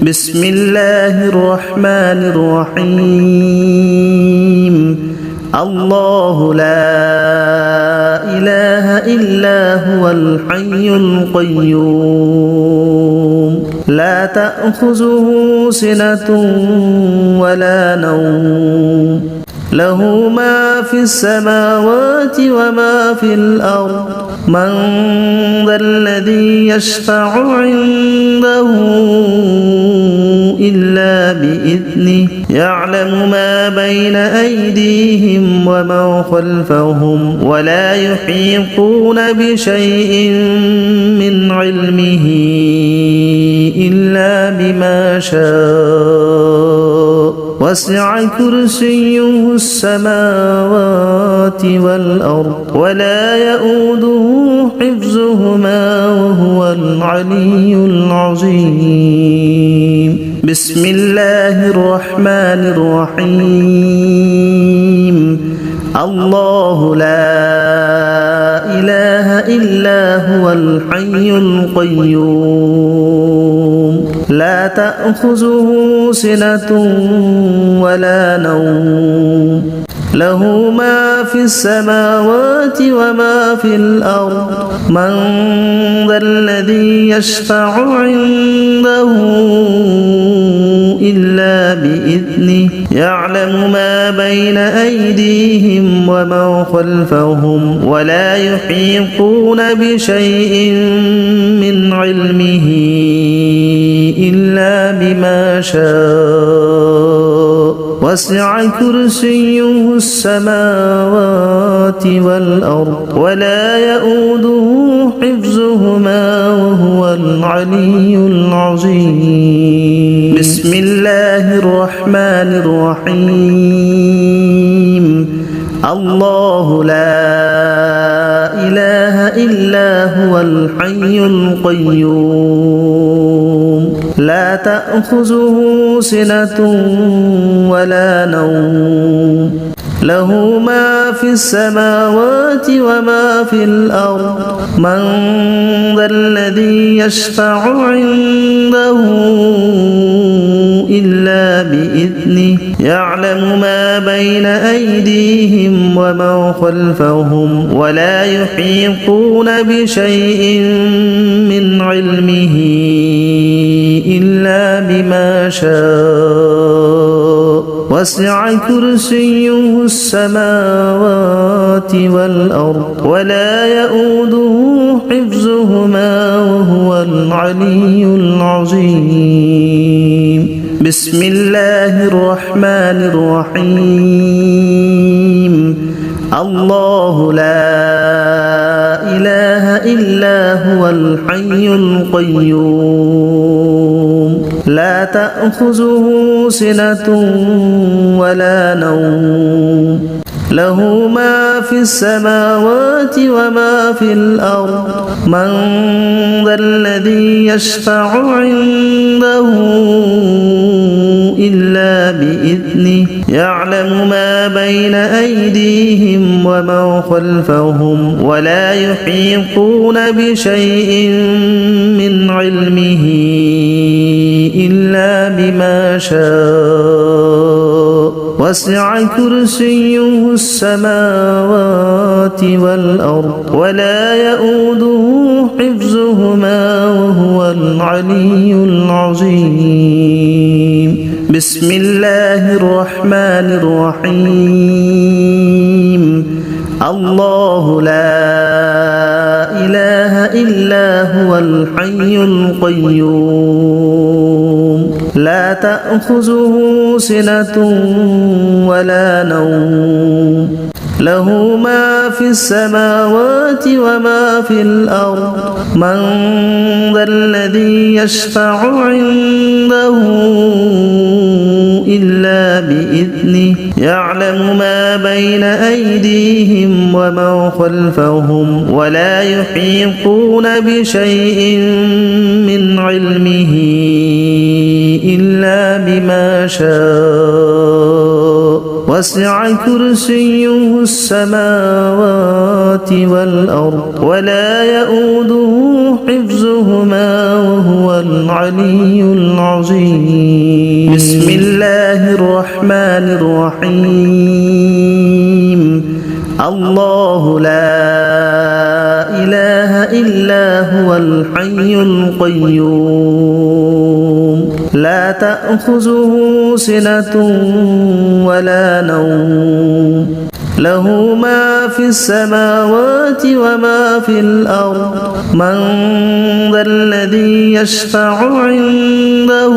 بسم الله الرحمن الرحيم الله لا إله إلا هو الحي القيوم لا تأخذه سنة ولا نوم له ما في السماوات وما في الأرض من ذا الذي يشفع عنده إلا بإذنه يعلم ما بين أيديهم وما خلفهم ولا يحيطون بشيء من علمه إلا بما شاء وسع كرسيه السماوات والأرض ولا يؤوده حفظهما وهو العلي العظيم بسم الله الرحمن الرحيم الله لا إله إلا هو الحي القيوم لا تأخذه سنة ولا نوم له ما في السماوات وما في الأرض من ذا الذي يشفع عنده إلا بإذنه يعلم ما بين أيديهم وما خلفهم ولا يحيطون بشيء من علمه إلا بما شاء وسع كرسيه السماوات والأرض ولا يؤوده حفظهما وهو العلي العظيم بسم الله الرحمن الرحيم الله لا إله إلا هو الحي القيوم لا تأخذه سنة ولا نوم له ما في السماوات وما في الأرض من ذا الذي يشفع عنده إلا بإذنه يعلم ما بين أيديهم وما خلفهم ولا يحيطون بشيء من علمه إلا بما شاء وسع كرسيه السماوات والأرض ولا يؤوده حفظهما وهو العلي العظيم بسم الله الرحمن الرحيم الله لا إله إلا هو الحي القيوم لا تأخذه سنة ولا نوم له ما في السماوات وما في الأرض من ذا الذي يشفع عنده إلا بإذنه يعلم ما بين أيديهم وما خلفهم ولا يحيطون بشيء من علمه إلا بما شاء وسع كرسيه السماوات والأرض ولا يؤوده حفظهما وهو العلي العظيم بسم الله الرحمن الرحيم الله لا إله إلا هو الحي القيوم لا تأخذه سنة ولا نوم له ما في السماوات وما في الأرض من ذا الذي يشفع عنده إلا بإذنه يعلم ما بين أيديهم وما خلفهم ولا يحيطون بشيء من علمه إلا بما شاء وسع كرسيه السماوات والأرض ولا يؤوده حفظهما وهو العلي العظيم بسم الله الرحمن الرحيم الله لا إله إلا هو الحي القيوم لا تأخذه سنة ولا نوم له ما في السماوات وما في الأرض من ذا الذي يشفع عنده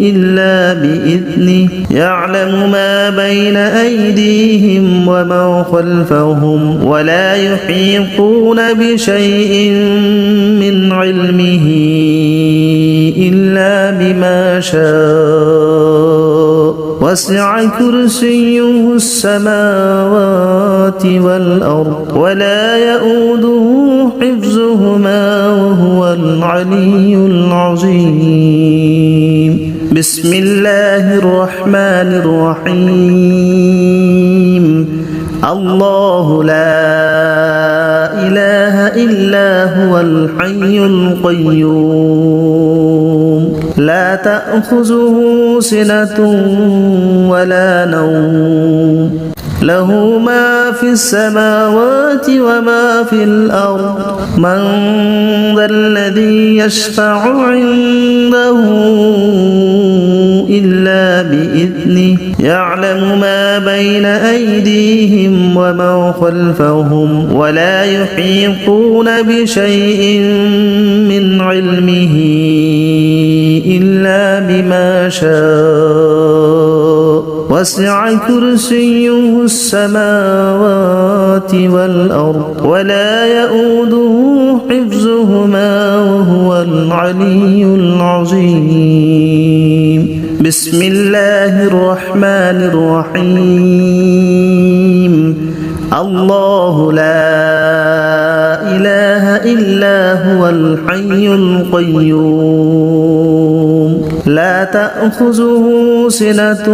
إلا بإذنه يعلم ما بين أيديهم وما خلفهم ولا يحيطون بشيء من علمه إلا بما شاء وسع كرسيه السماوات والأرض ولا يؤوده حفظهما وهو العلي العظيم بسم الله الرحمن الرحيم الله لا إله إلا هو الحي القيوم لا تأخذه سنة ولا نوم له ما في السماوات وما في الأرض من ذا الذي يشفع عنده إلا بإذنه يعلم ما بين أيديهم وما خلفهم ولا يحيطون بشيء من علمه إلا بما شاء وسع كرسيه السماوات والأرض ولا يؤوده حفظهما وهو العلي العظيم بسم الله الرحمن الرحيم الله لا إله إلا هو الحي القيوم لا تأخذه سنة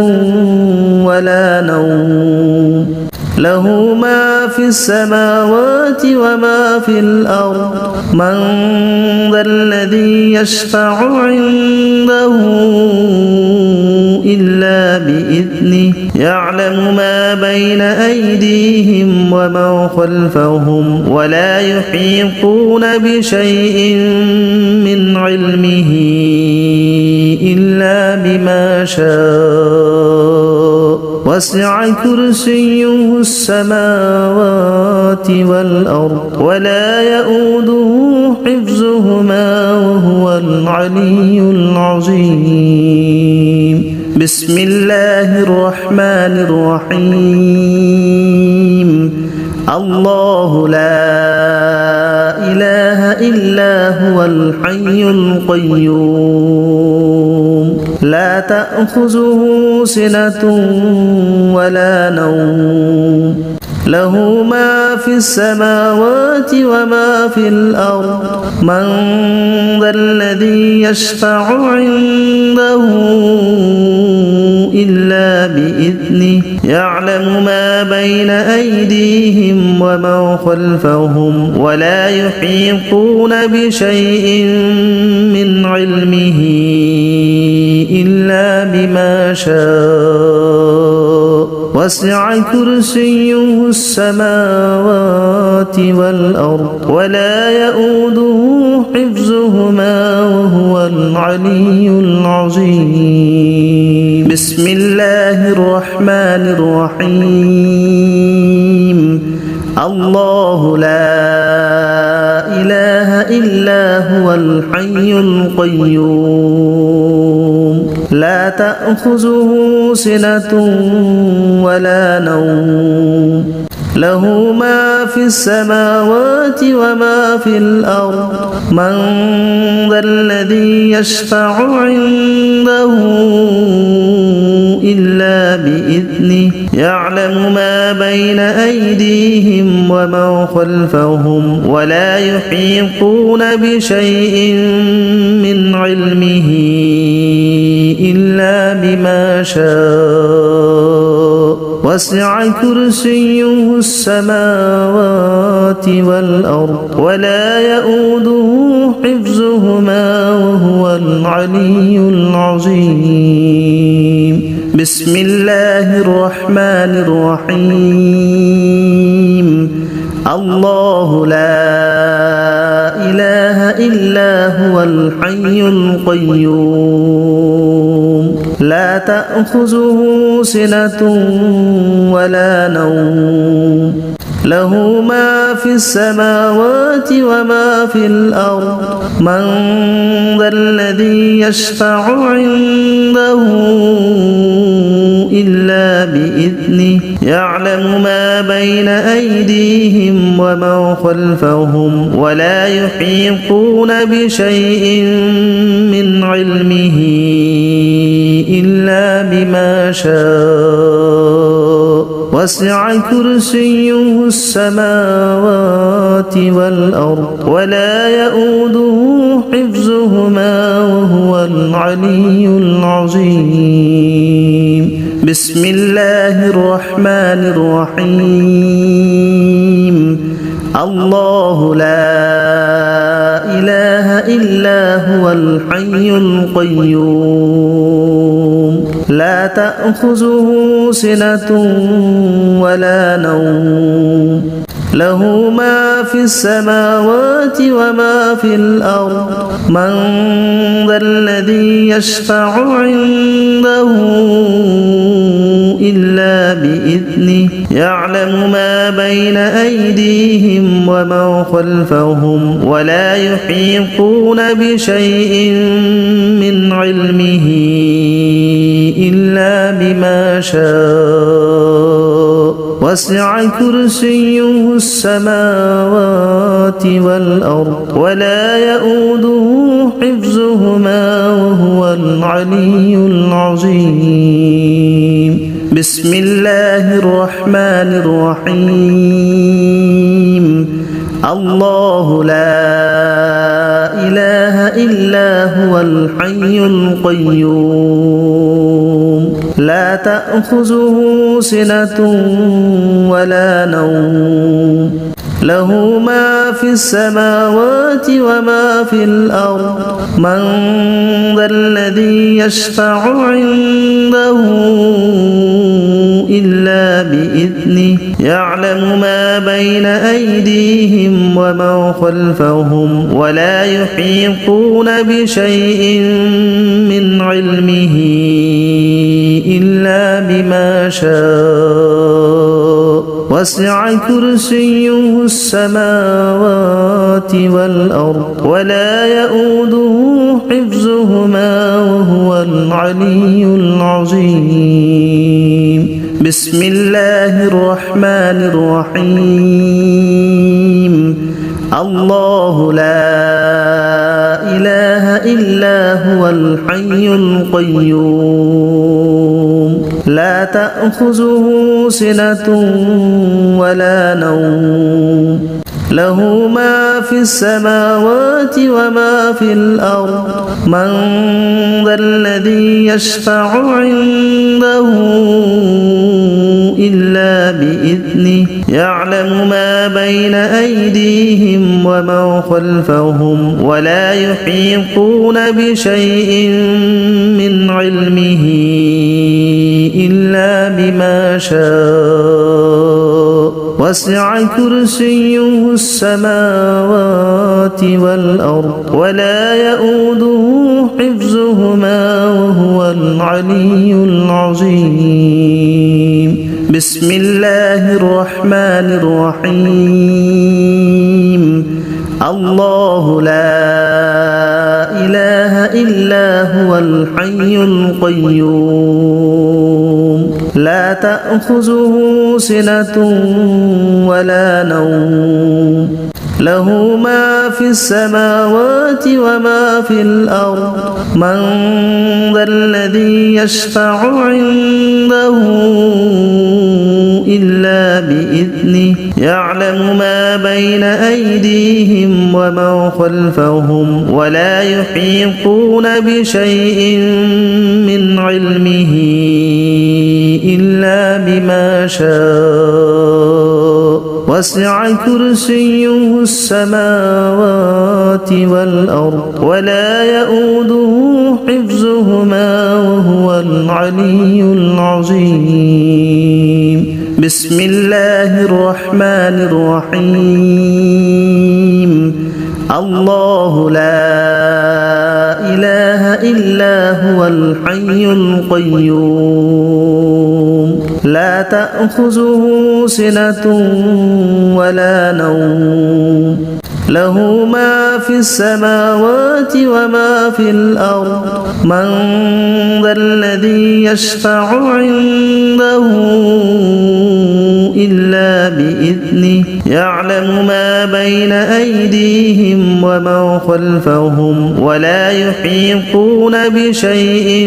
ولا نوم له ما في السماوات وما في الأرض من ذا الذي يشفع عنده إلا بإذنه يعلم ما بين أيديهم وما خلفهم ولا يحيطون بشيء من علمه إلا بما شاء وسع كرسيه السماوات والأرض ولا يؤوده حفظهما وهو العلي العظيم بسم الله الرحمن الرحيم الله لا إله إلا هو الحي القيوم لا تأخذه سنة ولا نوم له ما في السماوات وما في الأرض من ذا الذي يشفع عنده إلا بإذنه يعلم ما بين أيديهم وما خلفهم ولا يحيطون بشيء من علمه إلا بما شاء وسع كرسيه السماوات والأرض ولا يؤوده حفظهما وهو العلي العظيم بسم الله الرحمن الرحيم الله لا إله إلا هو الحي القيوم لا تأخذه سنة ولا نوم له ما في السماوات وما في الأرض من ذا الذي يشفع عنده إلا بإذنه يعلم ما بين أيديهم وما خلفهم ولا يحيطون بشيء من علمه إلا بما شاء وسع كرسيه السماوات والأرض ولا يؤوده حفظهما وهو العلي العظيم بسم الله الرحمن الرحيم الله لا إله إلا هو الحي القيوم لا تأخذه سنة ولا نوم له ما في السماوات وما في الأرض من ذا الذي يشفع عنده إلا بإذنه يعلم ما بين أيديهم وما خلفهم ولا يحيطون بشيء من علمه إلا بما شاء وسع كرسيه السماوات والأرض ولا يؤوده حفظهما وهو العلي العظيم بسم الله الرحمن الرحيم الله لا إله إلا هو الحي القيوم لا تأخذه سنة ولا نوم له ما في السماوات وما في الأرض من ذا الذي يشفع عنده إلا بإذنه يعلم ما بين أيديهم وما خلفهم ولا يحيطون بشيء من علمه إلا بما شاء وسع كرسيه السماوات والأرض ولا يؤوده حفظهما وهو العلي العظيم بسم الله الرحمن الرحيم الله لا إله إلا هو الحي القيوم لا تأخذه سنة ولا نوم له ما في السماوات وما في الأرض من ذا الذي يشفع عنده إلا بإذنه يعلم ما بين أيديهم وما خلفهم ولا يحيطون بشيء من علمه إلا بما شاء وسع كرسيه السماوات والأرض ولا يؤوده حفظهما وهو العلي العظيم بسم الله الرحمن الرحيم الله لا إله إلا هو الحي القيوم لا تأخذه سنة ولا نوم له ما في السماوات وما في الأرض من ذا الذي يشفع عنده إلا بإذنه يعلم ما بين أيديهم وما خلفهم ولا يحيطون بشيء من علمه إلا بما شاء وسع كرسيه السماوات والأرض ولا يؤوده حفظهما وهو العلي العظيم بسم الله الرحمن الرحيم الله لا إله إلا هو الحي القيوم لا تأخذه سنة ولا نوم له ما في السماوات وما في الأرض من ذا الذي يشفع عنده إلا بإذنه يعلم ما بين أيديهم وما خلفهم ولا يحيطون بشيء من علمه إلا بما شاء وسع كرسيه السماوات والأرض ولا يؤوده حفظهما وهو العلي العظيم بسم الله الرحمن الرحيم الله لا إله إلا هو الحي القيوم لا تأخذه سنة ولا نوم له ما في السماوات وما في الأرض من ذا الذي يشفع عنده إلا بإذنه يعلم ما بين أيديهم وما خلفهم ولا يحيطون بشيء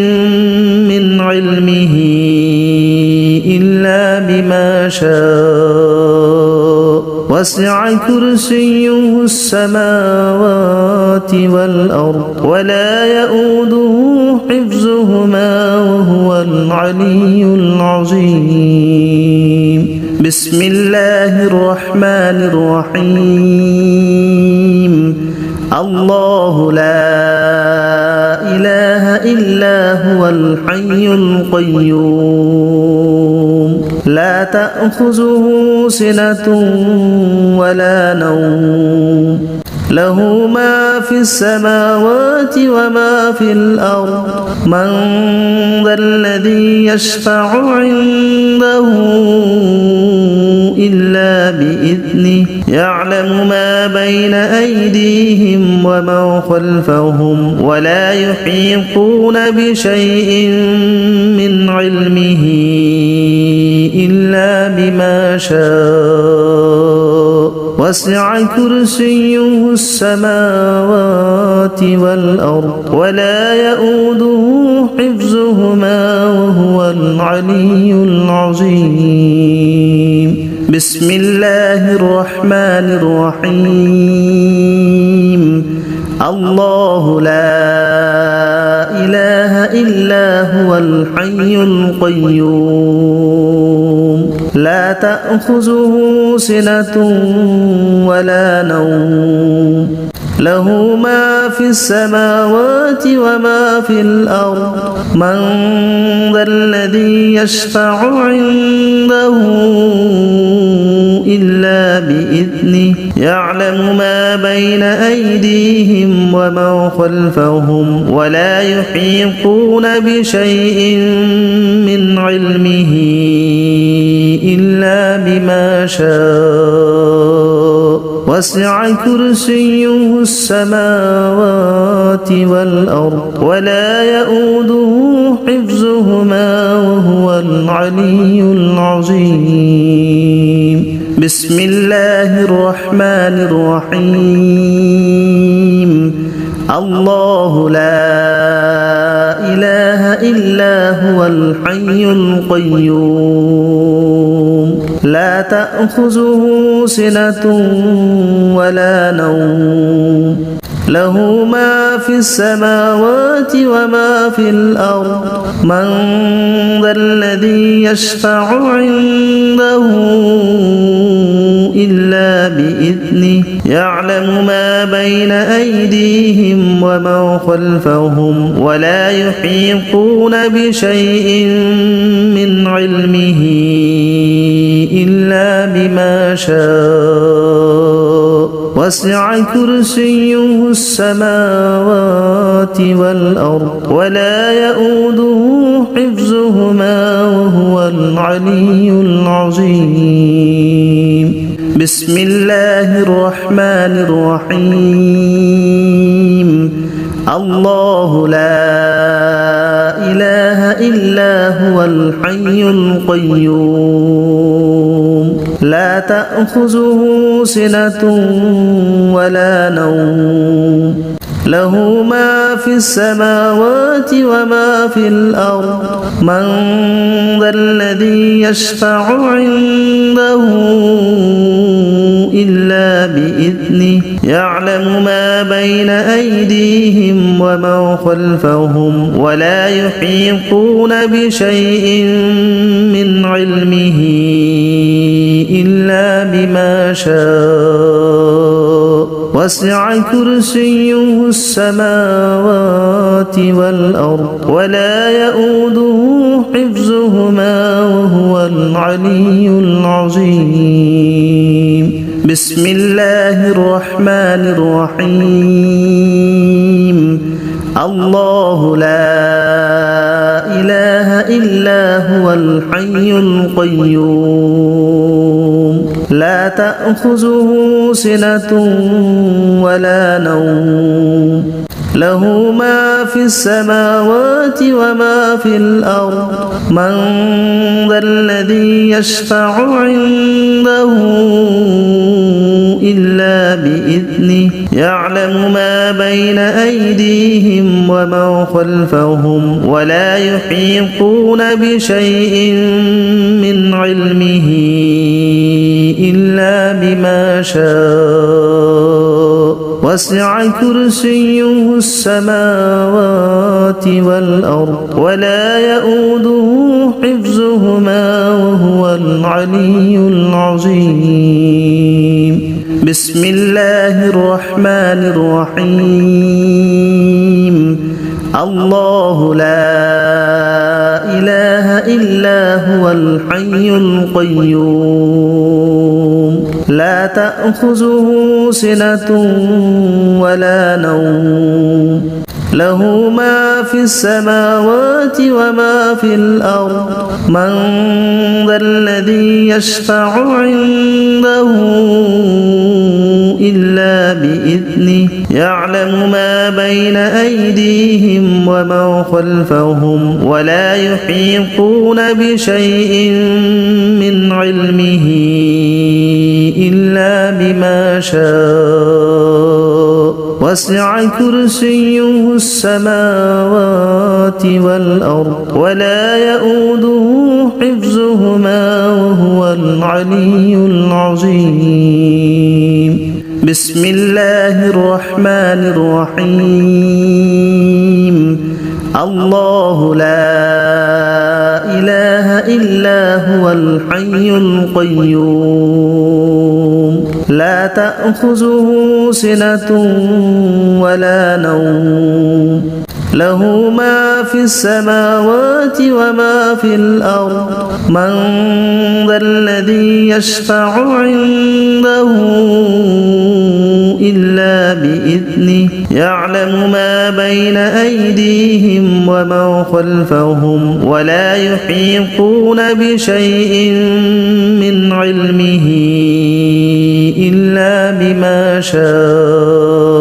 من علمه إلا بما شاء وسع كرسيه السماوات والأرض ولا يؤوده حفظهما وهو العلي العظيم بسم الله الرحمن الرحيم الله لا إله إلا هو الحي القيوم لا تأخذه سنة ولا نوم له ما في السماوات وما في الأرض من ذا الذي يشفع عنده إلا بإذنه يعلم ما بين أيديهم وما خلفهم ولا يحيطون بشيء من علمه إلا بما شاء وسع كرسيه السماوات والأرض ولا يؤوده حفظهما وهو العلي العظيم بسم الله الرحمن الرحيم الله لا إله إلا هو الحي القيوم لا تأخذه سنة ولا نوم له ما في السماوات وما في الأرض من ذا الذي يشفع عنده إلا بإذنه يعلم ما بين أيديهم وما خلفهم ولا يحيطون بشيء من علمه إلا بما شاء وسع كرسيه السماوات والأرض ولا يؤوده حفظهما وهو العلي العظيم بسم الله الرحمن الرحيم الله لا إله إلا هو الحي القيوم لا تأخذه سنة ولا نوم له ما في السماوات وما في الأرض من ذا الذي يشفع عنده إلا بإذنه يعلم ما بين أيديهم وما خلفهم ولا يحيطون بشيء من علمه إلا بما شاء وسع كرسيه السماوات والأرض ولا يؤوده حفظهما وهو العلي العظيم بسم الله الرحمن الرحيم الله لا إله إلا هو الحي القيوم لا تأخذه سنة ولا نوم له ما في السماوات وما في الأرض من ذا الذي يشفع عنده إلا بإذنه يعلم ما بين أيديهم وما خلفهم ولا يحيطون بشيء من علمه إلا بما شاء وسع كرسيه السماوات والأرض ولا يؤوده حفظهما وهو العلي العظيم بسم الله الرحمن الرحيم الله لا إله إلا هو الحي القيوم لا تأخذه سنة ولا نوم له ما في السماوات وما في الأرض من ذا الذي يشفع عنده إلا بإذنه يعلم ما بين أيديهم وما خلفهم ولا يحيطون بشيء من علمه إلا بما شاء وسع كرسيه السماوات والأرض ولا يؤوده حفظهما وهو العلي العظيم بسم الله الرحمن الرحيم الله لا إله إلا هو الحي القيوم لا تأخذه سنة ولا نوم له ما في السماوات وما في الأرض من ذا الذي يشفع عنده إلا بإذنه يعلم ما بين أيديهم وما خلفهم ولا يحيطون بشيء من علمه إلا بما شاء وسع كرسيه السماوات والأرض ولا يؤوده حفظهما وهو العلي العظيم بسم الله الرحمن الرحيم الله لا إله إلا هو الحي القيوم لا تأخذه سنة ولا نوم له ما في السماوات وما في الأرض من ذا الذي يشفع عنده إلا بإذنه يعلم ما بين أيديهم وما خلفهم ولا يحيطون بشيء من علمه إلا بما شاء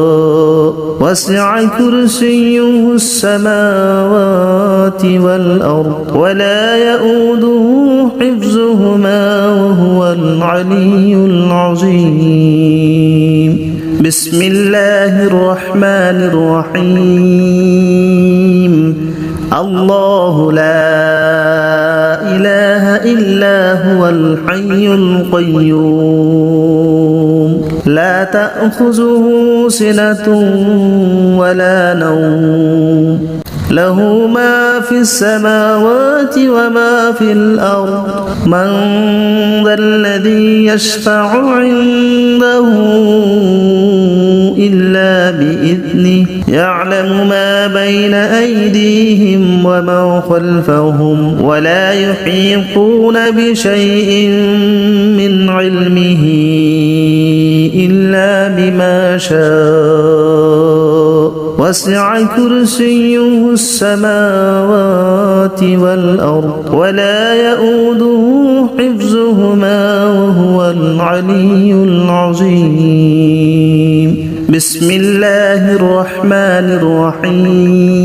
وسع كرسيه السماوات والأرض ولا يؤوده حفظهما وهو العلي العظيم بسم الله الرحمن الرحيم الله لا إله إلا هو الحي القيوم لا تأخذه سنة ولا نوم له ما في السماوات وما في الأرض من ذا الذي يشفع عنده إلا بإذنه يعلم ما بين أيديهم وما خلفهم ولا يحيطون بشيء من علمه إلا بما شاء وسع كرسيه السماوات والأرض ولا يؤوده حفظهما وهو العلي العظيم بسم الله الرحمن الرحيم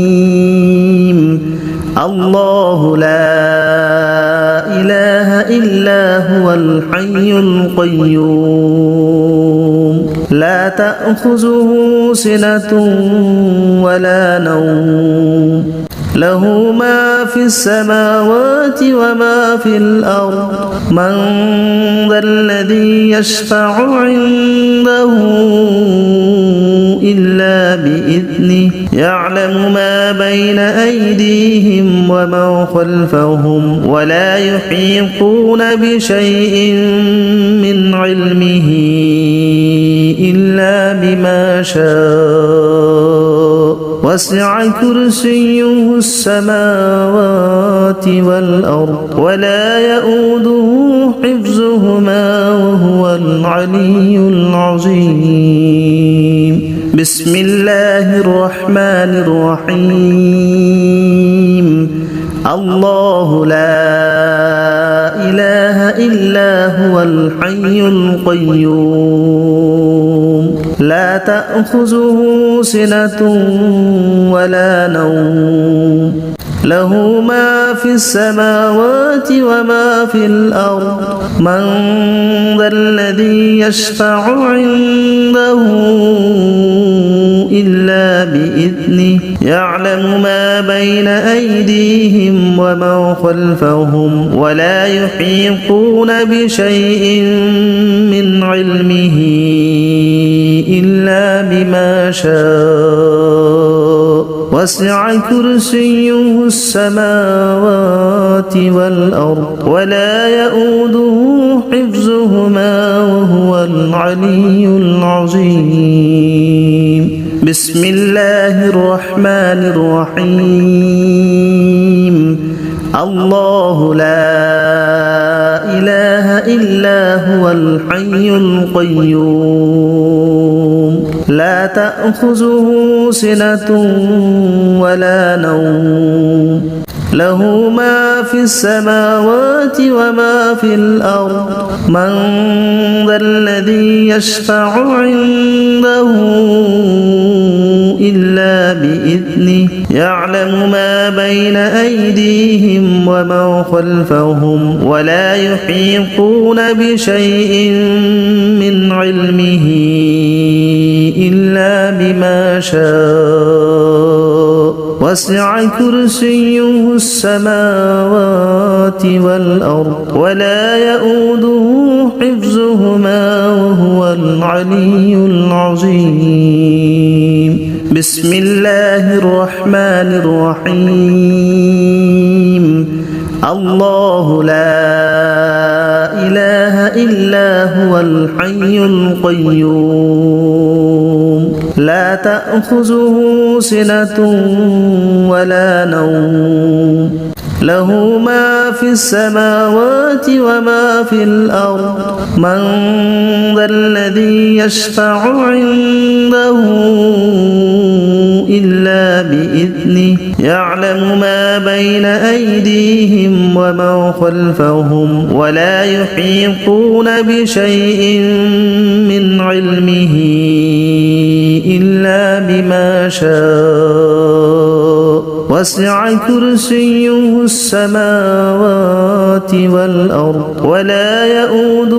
الله لا إله إلا هو الحي القيوم لا تأخذه سنة ولا نوم له ما في السماوات وما في الأرض من ذا الذي يشفع عنده يعلم ما بين أيديهم وما خلفهم ولا يحيطون بشيء من علمه إلا بما شاء وسع كرسيه السماوات والأرض ولا يؤوده حفظهما وهو العلي العظيم. بسم الله الرحمن الرحيم. الله لا إله إلا هو الحي القيوم لا تأخذه سنة ولا نوم له ما في السماوات وما في الأرض من ذا الذي يشفع عنده إلا بإذنه يعلم ما بين أيديهم وما خلفهم ولا يحيطون بشيء من علمه إلا بما شاء وسع كرسيه السماوات والأرض ولا يؤوده حفظهما وهو العلي العظيم. بسم الله الرحمن الرحيم. الله لا إله إلا هو الحي القيوم لا تأخذه سنة ولا نوم له ما في السماوات وما في الأرض من ذا الذي يشفع عنده إلا بإذنه يعلم ما بين أيديهم وما خلفهم ولا يحيطون بشيء من علمه إلا بما شاء وسع كرسيه السماوات والأرض ولا يؤوده حفظهما وهو العلي العظيم. بسم الله الرحمن الرحيم. الله لا إله إلا هو الحي القيوم لا تأخذه سنة ولا نوم له ما في السماوات وما في الأرض من ذا الذي يشفع عنده إلا بإذنه يعلم ما بين أيديهم وما خلفهم ولا يحيطون بشيء من علمه إلا بما شاء وسع كرسيه السماوات والأرض ولا يؤوده